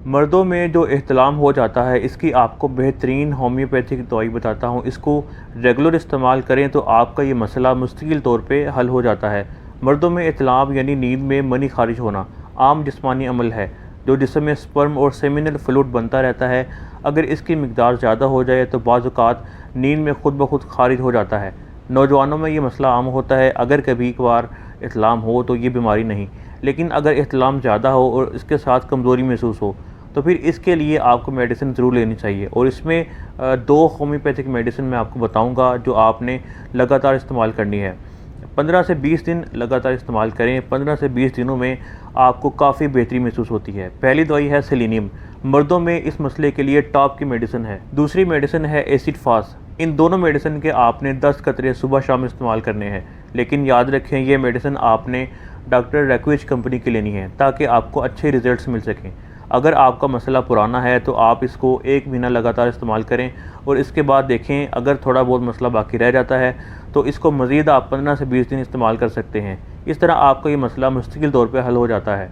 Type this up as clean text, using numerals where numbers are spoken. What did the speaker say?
मर्दों में जो एहतलाम हो जाता है, इसकी आपको बेहतरीन होम्योपैथिक दवाई बताता हूँ। इसको रेगुलर इस्तेमाल करें तो आपका ये मसला मुस्तकिल तौर पे हल हो जाता है। मर्दों में एहतलाम यानी नींद में मनी खारिज होना आम जिस्मानी अमल है जो जिस्म में स्पर्म और सेमिनल फ्लूइड बनता रहता है। अगर इसकी मिकदार ज़्यादा हो जाए तो बाज़ औक़ात नींद में खुद ब खुद खारिज हो जाता है। नौजवानों में ये मसला आम होता है। अगर कभी कभार एहतलाम हो तो ये बीमारी नहीं, लेकिन अगर एहतलाम ज़्यादा हो और इसके साथ कमज़ोरी महसूस हो तो फिर इसके लिए आपको मेडिसिन ज़रूर लेनी चाहिए। और इसमें 2 होम्योपैथिक मेडिसिन मैं आपको बताऊंगा जो आपने लगातार इस्तेमाल करनी है। 15 से 20 दिन लगातार इस्तेमाल करें। 15 से 20 दिनों में आपको काफ़ी बेहतरी महसूस होती है। पहली दवाई है सेलेनियम, मर्दों में इस मसले के लिए टॉप की मेडिसिन है। दूसरी मेडिसिन है एसिड फास। इन दोनों मेडिसिन के आपने 10 कतरे सुबह शाम इस्तेमाल करने हैं, लेकिन याद रखें ये मेडिसिन आपने डॉक्टर रैक्विज कंपनी की लेनी है ताकि आपको अच्छे रिजल्ट्स मिल सकें। अगर आपका मसला पुराना है तो आप इसको 1 महीना लगातार इस्तेमाल करें और इसके बाद देखें अगर थोड़ा बहुत मसला बाकी रह जाता है तो इसको मज़ीद आप 15 से 20 दिन इस्तेमाल कर सकते हैं। इस तरह आपका ये मसला मुस्तकिल तौर पे हल हो जाता है।